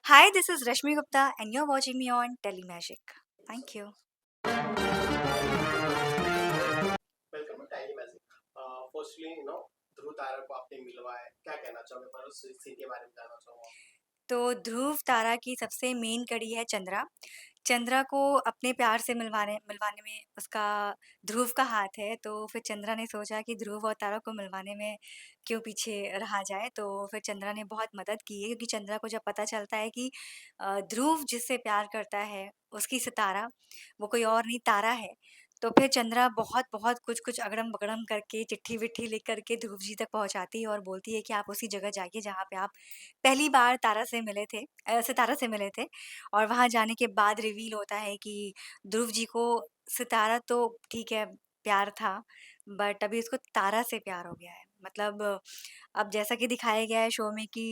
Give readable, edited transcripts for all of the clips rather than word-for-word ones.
Hi, this is Rashmi Gupta, and you're watching me on Telemagic. Thank you. Welcome to tiny magic. Firstly Dhruv Tara को आपने मिलवाया है, क्या कहना चाहोगे? मैं उस सीन के बारे में जानना चाहूँगा। तो ध्रुव तारा की सबसे मेन कड़ी है चंद्रा। चंद्रा को अपने प्यार से मिलवाने मिलवाने में उसका ध्रुव का हाथ है, तो फिर चंद्रा ने सोचा कि ध्रुव और तारा को मिलवाने में क्यों पीछे रहा जाए। तो फिर चंद्रा ने बहुत मदद की है, क्योंकि चंद्रा को जब पता चलता है कि ध्रुव जिससे प्यार करता है उसकी सितारा वो कोई और नहीं तारा है, तो फिर चंद्रा बहुत कुछ अगड़म-बगड़म करके चिट्ठी-विट्ठी लिख कर के ध्रुव जी तक पहुँचाती है और बोलती है कि आप उसी जगह जाइए जहाँ पे आप पहली बार तारा से मिले थे, सितारा से मिले थे। और वहाँ जाने के बाद रिवील होता है कि ध्रुव जी को सितारा तो ठीक है प्यार था, बट अभी उसको तारा से प्यार हो गया है। मतलब अब जैसा कि दिखाया गया है शो में कि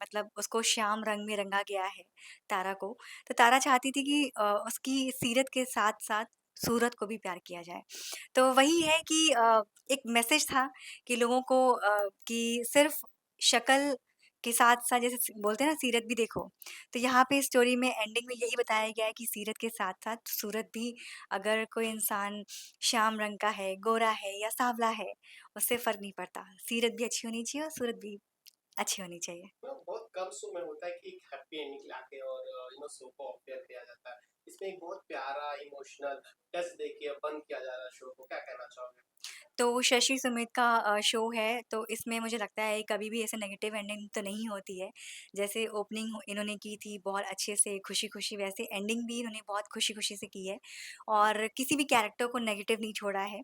मतलब उसको श्याम रंग में रंगा गया है तारा को। तो तारा चाहती थी कि उसकी सीरत के साथ-साथ सूरत को भी प्यार किया जाए। तो वही है कि एक मैसेज था कि लोगों को कि सिर्फ़ शक्ल के साथ-साथ जैसे बोलते हैं ना सीरत भी देखो। तो यहाँ पे स्टोरी में एंडिंग में यही बताया गया है कि सीरत के साथ-साथ सूरत भी, अगर कोई इंसान श्याम रंग का है, गोरा है या सांवला है, उससे फ़र्क नहीं पड़ता। सीरत भी अच्छी होनी चाहिए और सूरत भी अच्छी होनी चाहिए। बहुत कम शो में होता है कि एक हैप्पी एंडिंग लाके और शो को ऑफ एयर किया जाता है। इसमें एक बहुत प्यारा इमोशनल टच देके बंद किया जा रहा है शो को, क्या कहना चाहोगे? तो शशि सुमित का शो है, तो इसमें मुझे लगता है कभी भी ऐसे नेगेटिव एंडिंग तो नहीं होती है। जैसे ओपनिंग इन्होंने की थी बहुत अच्छे से खुशी-खुशी, वैसे एंडिंग भी इन्होंने बहुत खुशी-खुशी से की है और किसी भी कैरेक्टर को नेगेटिव नहीं छोड़ा है।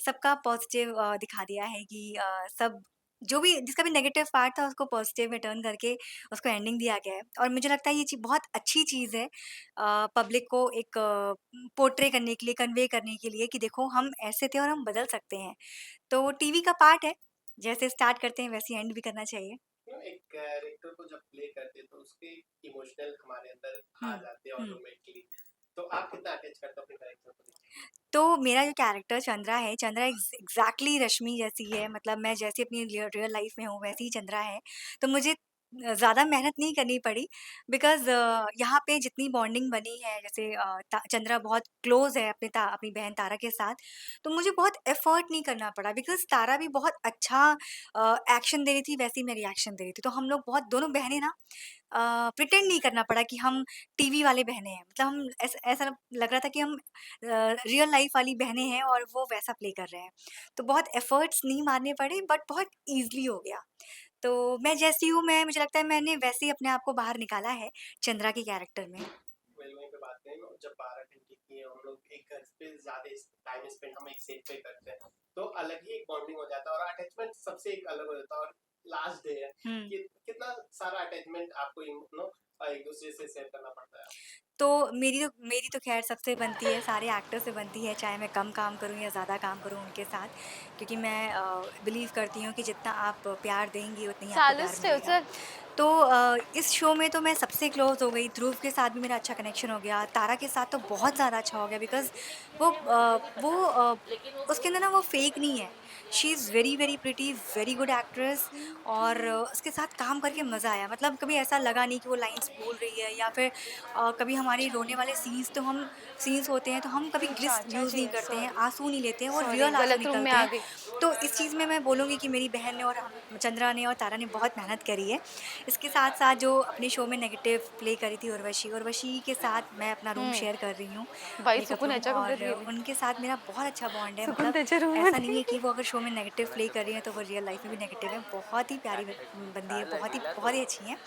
सबका पॉज़िटिव दिखा दिया है कि सब जो भी जिसका भी नेगेटिव पार्ट था उसको पॉज़िटिव में टर्न करके उसको एंडिंग दिया गया है और मुझे लगता है ये चीज़ बहुत अच्छी चीज़ है पब्लिक को एक पोर्ट्रे करने के लिए, कन्वे करने के लिए कि देखो हम ऐसे थे और हम बदल सकते हैं। तो टीवी का पार्ट है, जैसे स्टार्ट करते हैं वैसे ही एंड भी करना चाहिए। एक कैरेक्टर को जब प्ले करते हैं तो उसके इमोशनल हमारे अंदर आ हुँ, जाते हैं हुँ। ऑटोमेटिकली। तो आप कितना अटैच करते हो अपने कैरेक्टर को? तो मेरा जो कैरेक्टर चंद्रा है, चंद्रा एग्ज़ैक्टली रश्मि जैसी है, मतलब मैं जैसे अपनी रियल लाइफ़ में हूँ वैसे ही चंद्रा है। तो मुझे ज़्यादा मेहनत नहीं करनी पड़ी बिकॉज़ यहाँ पे जितनी बॉन्डिंग बनी है, जैसे चंद्रा बहुत क्लोज़ है अपनी बहन तारा के साथ, तो मुझे बहुत एफ़र्ट नहीं करना पड़ा बिकॉज़ तारा भी बहुत अच्छा एक्शन दे रही थी, वैसे ही मैं रिएक्शन दे रही थी। तो हम लोग बहुत दोनों बहनें ना प्रिटेंड नहीं करना पड़ा कि हम टीवी वाले बहनें हैं। मतलब हम ऐसा लग रहा था कि हम रियल लाइफ़ वाली बहनें हैं और वो वैसा प्ले कर रहे हैं। तो बहुत एफ़र्ट्स नहीं मारने पड़े बट बहुत ईज़िली हो गया। तो मैं जैसी हूँ मैं मुझे लगता है मैंने वैसे ही अपने आप को बाहर निकाला है चंद्रा के कैरेक्टर में। वही वहीं पे बात करें ना, जब 12 घंटे की हम लोग एक घर पे ज़्यादा टाइम स्पेंड हम एक सेट पे करते हैं, तो अलग ही एक बॉन्डिंग हो जाता है और अटैचमेंट सबसे एक अलग हो जाता है। और लास्ट डे है हुँ। कि कितना सारा अटैचमेंट आपको एक दूसरे से शेयर करना पड़ता है। तो मेरी तो ख़ैर सबसे बनती है, सारे एक्टर से बनती है, चाहे मैं कम काम करूँ या ज़्यादा काम करूँ उनके साथ। क्योंकि मैं बिलीव करती हूँ कि जितना आप प्यार देंगी उतना ही आपको प्यार मिलेगा। Saludos, तो इस शो में तो मैं सबसे क्लोज़ हो गई, ध्रुव के साथ भी मेरा अच्छा कनेक्शन हो गया, तारा के साथ तो बहुत ज़्यादा अच्छा हो गया बिकॉज़ उसके अंदर ना वो फ़ेक नहीं है। She is very pretty, very good actress और उसके साथ काम करके मज़ा आया। मतलब कभी ऐसा लगा नहीं कि वो लाइन्स भूल रही है या फिर कभी हमारे रोने वाले सीन्स होते हैं तो हम कभी ग्लिस चाचा यूज़ जी नहीं हैं, करते हैं, सॉरी आँसू नहीं लेते हैं, वो सॉरी रियल आँसू गलत रूम में निकलते आ हैं। गई। तो इस चीज़ में मैं बोलूँगी कि मेरी बहन ने और हम चंद्रा ने और तारा ने बहुत मेहनत करी है। इसके साथ-साथ जो अपने शो में नेगेटिव प्ले करी थी उर्वशी, उर्वशी के साथ मैं अपना रूम शेयर कर रही हूँ, बाई मेकअप चुकून रूम ह्याच्या और कमरेत गेली उनके साथ मेरा बहुत अच्छा बॉन्ड है। चुकून मतलब त्याच्या रूम ऐसा नहीं मध्ये है कि वो अगर शो में नेगेटिव प्ले कर रही हैं तो वो रियल लाइफ़ में भी नेगेटिव है। बहुत ही प्यारी बंदी है, बहुत ही अच्छी हैं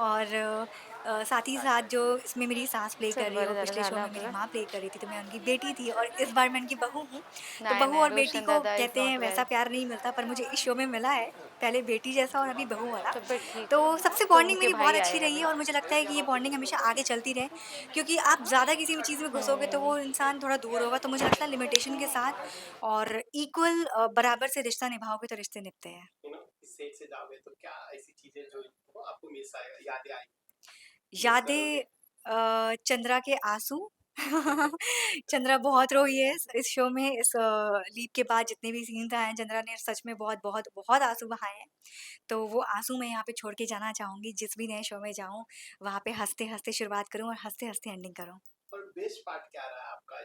और साथ ही साथ जो इसमें मेरी सास प्ले कर चल रही है, वो बरं झालं पिछले शो झालं में मेरी आपलं माँ प्ले कर रही थी, तो मैं उनकी बेटी थी और इस बार मैं उनकी बहू हूँ। तो नाही बहू नाही और बेटी रोशन को दादा इज कहते हैं नॉट वैसा वेल प्यार नहीं मिलता पर मुझे इस शो में मिला है, पहले बेटी जैसा और अभी बहू वाला। तबीयत ठीक तो है सबसे तो बॉन्डिंग उनके मेरी बहुत भाई अच्छी आए हैं रही है अभी और मुझे लगता है कि ये बॉन्डिंग हमेशा आगे चलती रहे, क्योंकि आप ज़्यादा किसी भी चीज़ में घुसोगे तो वो इंसान थोड़ा दूर होगा। तो मुझे लगता है लिमिटेशन के साथ और इक्वल बराबर से रिश्ता निभाओगे तो रिश्ते निभते हैं। इस सेट से जाओगे तो क्या ऐसी चीजें जो आपको मिस आएगा, यादें आएगी, मिस करोगे? यादें चंद्रा के आँसू चंद्रा बहुत रोई है इस शो में, इस लीप के बाद जितने भी सीन्स आए हैं, चंद्रा ने सच में बहुत, बहुत, बहुत आँसू बहाए हैं। तो वो आँसू मैं यहाँ पे छोड़ के जाना चाहूँगी, जिस भी नए शो में जाऊँ, वहाँ पे हँसते-हँसते शुरुआत करूँ और हँसते-हँसते एंडिंग करूँ। और बेस्ट पार्ट क्या रहा आपका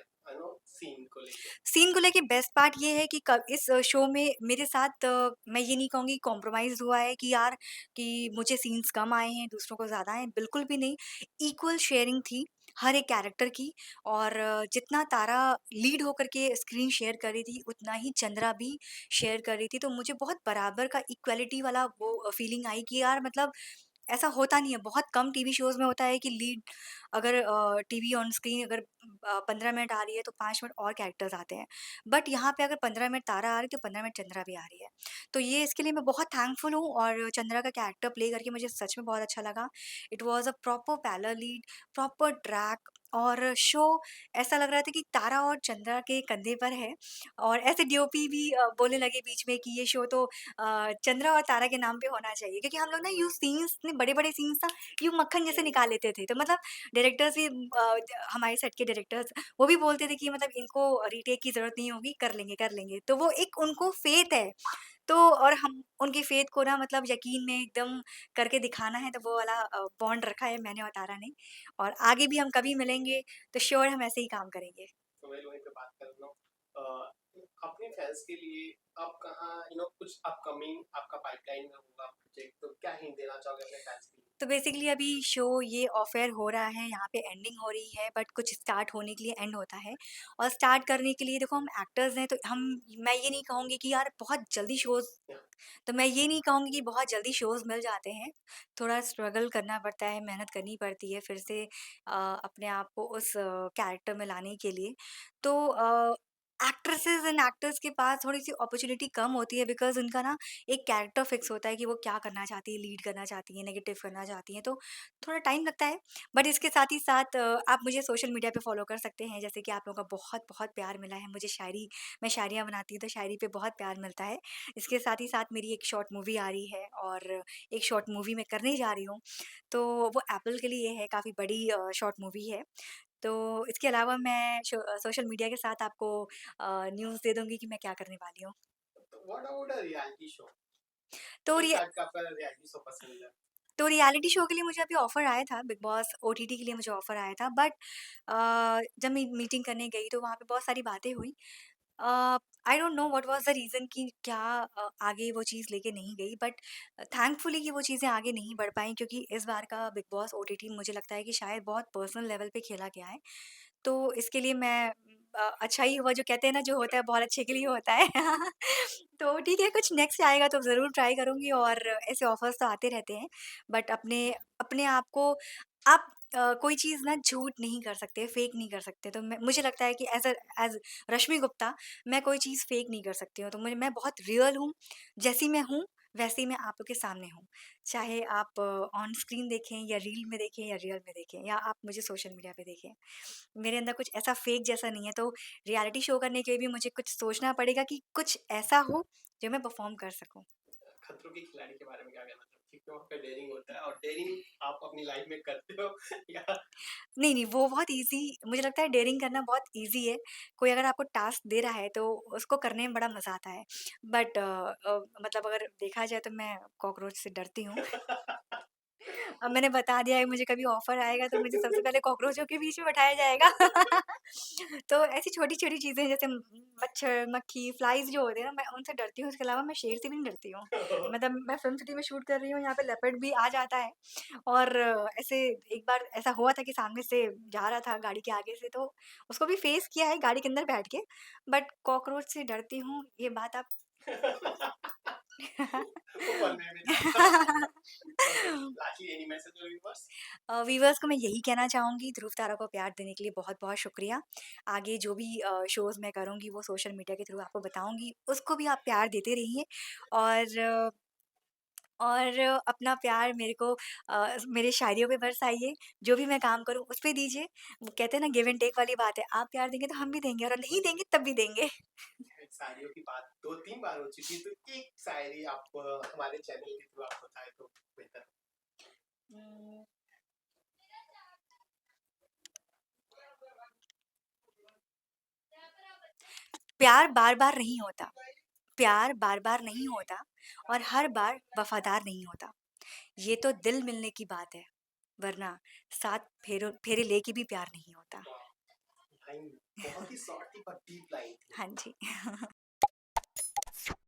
सीन को लेके? सीन को लेके बेस्ट पार्ट ये है कि क इस शो में मेरे साथ मैं ये नहीं कहूँगी कॉम्प्रोमाइज़ हुआ है कि यार कि मुझे सीन्स कम आए हैं, दूसरों को ज़्यादा आए हैं, बिल्कुल भी नहीं। इक्वल शेयरिंग थी हर एक कैरेक्टर की और जितना तारा लीड होकर के स्क्रीन शेयर कर रही थी, उतना ही चंद्रा भी शेयर कर रही थी। तो मुझे बहुत बराबर का इक्वालिटी वाला वो फीलिंग आई कि यार मतलब ऐसा होता नहीं है, बहुत कम टीवी शोज़ में होता है कि लीड अगर टीवी ऑन स्क्रीन अगर 15 मिनट आ रही है तो 5 मिनट और कैरेक्टर्स आते हैं। बट यहाँ पे अगर 15 मिनट तारा आ रही है तो 15 मिनट चंद्रा भी आ रही है। तो ये इसके लिए मैं बहुत थैंकफुल हूँ और चंद्रा का कैरेक्टर प्ले करके मुझे सच में बहुत अच्छा लगा। It was a proper parallel lead, proper track और शो ऐसा लग रहा था कि तारा और चंद्रा के कंधे पर है और ऐसे डीओपी भी बोलने लगे बीच में कि ये शो तो चंद्रा और तारा के नाम पे होना चाहिए क्योंकि हम लोग ना यूँ सीन्स इतने बड़े-बड़े सीन्स ना यूँ मक्खन जैसे निकाल लेते थे। तो मतलब डायरेक्टर्स भी हमारे सेट के डायरेक्टर्स वो भी बोलते थे कि मतलब इनको रीटेक की ज़रूरत नहीं होगी, कर लेंगे, कर लेंगे। तो वो एक उनको फ़ेथ है। तो और हम उनकी फ़ेथ को ना मतलब यकीन में एकदम करके दिखाना है तो वो वाला बॉन्ड रखा है मैंने और तारा ने और आगे भी हम कभी मिलेंगे तो श्योर हम ऐसे ही काम करेंगे। तो मैं वहीं पे बात कर रहा हूँ अपने फैंस के लिए आप कहाँ कुछ अपकमिंग आपका पाइपलाइन में होगा प्रोजेक्ट, तो क्या हिंट देना चाहोगे अपने फैंस के लिए? तो बेसिकली अभी शो ये ऑफ एयर हो रहा है, यहाँ पे एंडिंग हो रही है बट कुछ स्टार्ट होने के लिए एंड होता है और स्टार्ट करने के लिए देखो हम एक्टर्स हैं तो हम मैं ये नहीं कहूँगी कि यार बहुत जल्दी शोज़ तो मैं ये नहीं कहूँगी कि बहुत जल्दी शोज़ मिल जाते हैं। थोड़ा स्ट्रगल करना पड़ता है, मेहनत करनी पड़ती है फिर से अपने आप को उस कैरेक्टर में लाने के लिए। तो एक्ट्रेसेस एंड एक्टर्स के पास थोड़ी-सी अपॉर्च्युनिटी कम होती है बिकॉज़ उनका ना एक कैरेक्टर फिक्स होता है कि वो क्या करना चाहती है, लीड करना चाहती हैं, नेगेटिव करना चाहती हैं, तो थोड़ा टाइम लगता है। बट इसके साथ ही साथ आप मुझे सोशल मीडिया पे फ़ॉलो कर सकते हैं, जैसे कि आप लोगों का बहुत-बहुत प्यार मिला है मुझे मैं शायरियाँ बनाती हूँ, तो शायरी पे बहुत प्यार मिलता है। इसके साथ ही साथ मेरी एक शॉर्ट मूवी आ रही है और एक शॉर्ट मूवी मैं करने जा रही हूँ, तो वो एप्पल के लिए है, काफ़ी बड़ी शॉर्ट मूवी है। तो इसके अलावा मैं सोशल मीडिया के साथ आपको न्यूज़ दे दूँगी कि मैं क्या करने वाली हूँ। तो what about a reality show? तो किस रि टाइप का आपका रियलिटी शो पसंद है? तो रियलिटी शो के लिए मुझे अभी ऑफ़र आया था, बिग बॉस ओटीटी के लिए मुझे ऑफ़र आया था बट जब मैं मीटिंग करने गई तो वहाँ पे बहुत सारी बातें हुई। I don't know what was the reason कि क्या आगे वो चीज़ लेके नहीं गई बट थैंकफुली कि वो चीज़ें आगे नहीं बढ़ पाईं क्योंकि इस बार का बिग बॉस ओटीटी मुझे लगता है कि शायद बहुत पर्सनल लेवल पे खेला गया है। तो इसके लिए मैं अच्छा ही हुआ जो कहते हैं ना जो होता है बहुत अच्छे के लिए होता है। तो ठीक है कुछ नेक्स्ट आएगा तो ज़रूर ट्राई करूँगी और ऐसे ऑफ़र्स तो आते रहते हैं। बट अपने अपने आप को आप कोई चीज़ ना झूठ नहीं कर सकते, फ़ेक नहीं कर सकते। तो मुझे लगता है कि एज़ रश्मि गुप्ता मैं कोई चीज़ फ़ेक नहीं कर सकती हूँ। तो मैं बहुत रियल हूँ, जैसी मैं हूँ वैसे ही मैं आप लोग के सामने हूँ। चाहे आप ऑन स्क्रीन देखें या रील में देखें या रियल में देखें या आप मुझे सोशल मीडिया पे देखें। मेरे अंदर कुछ ऐसा फ़ेक जैसा नहीं है, तो रियलिटी शो करने के लिए भी मुझे कुछ सोचना पड़ेगा कि कुछ ऐसा हो, जो मैं परफ़ॉर्म कर सकूँ। खतरों के खिलाड़ी के बारे में क्या कहना चाहोगे? क्योंकि वहाँ पे डेयरिंग होता है और डेयरिंग आप अपनी लाइफ में करते हो या नहीं, नहीं, वो बहुत ईज़ी मुझे लगता है डेयरिंग करना बहुत ईज़ी है। कोई अगर आपको टास्क दे रहा है, तो उसको करने में बड़ा मज़ा आता है। बट मतलब अगर देखा जाए तो मैं कॉकरोच से डरती हूँ। अब मैंने बता दिया है मुझे कभी ऑफ़र आएगा तो मुझे सबसे पहले कॉकरोचों के बीच में बैठाया जाएगा। तो ऐसी छोटी-छोटी चीज़ें जैसे मच्छर, मक्खी, फ्लाइज़ जो होते हैं ना मैं उनसे डरती हूँ, उसके अलावा मैं शेर से भी नहीं डरती हूँ। मतलब मैं फ़िल्म सिटी में शूट कर रही हूँ, यहाँ पे लेपर्ड भी आ जाता है और ऐसे एक बार ऐसा हुआ था कि सामने से जा रहा था गाड़ी के आगे से तो उसको भी फ़ेस किया है गाड़ी के अंदर बैठ के, बट कॉकरोच से डरती हूँ, ये बात आप ऊपर में जाता। Okay, lastly any message to viewers? Viewers को मैं यही कहना चाहूँगी ध्रुव तारा को प्यार देने के लिए बहुत-बहुत शुक्रिया। आगे जो भी शोज़ मैं करूँगी वो सोशल मीडिया के थ्रू आपको बताऊँगी, उसको भी आप प्यार देते रहिए और और अपना प्यार मेरे को मेरे शायरियों पे बरसाइए, जो भी मैं काम करूँ उस पे दीजिए। वो कहते हैं ना गिव एंड टेक वाली बात है, आप प्यार देंगे तो हम भी देंगे और नहीं देंगे तब भी देंगे। शायरियों की बात 2-3 बार हो चुकी है, तो एक शायरी आप हमारे चैनल के थ्रू आप बताएँ तो बेहतर उम प्यार बार-बार नहीं होता, प्यार बार-बार नहीं होता और हर बार वफ़ादार नहीं होता। ये तो दिल मिलने की बात है, वरना 7 फेरे लेके भी प्यार नहीं होता। वाह! भाई बहुत ही शॉर्ट थी पर डीप लाइन थी। हाँ जी।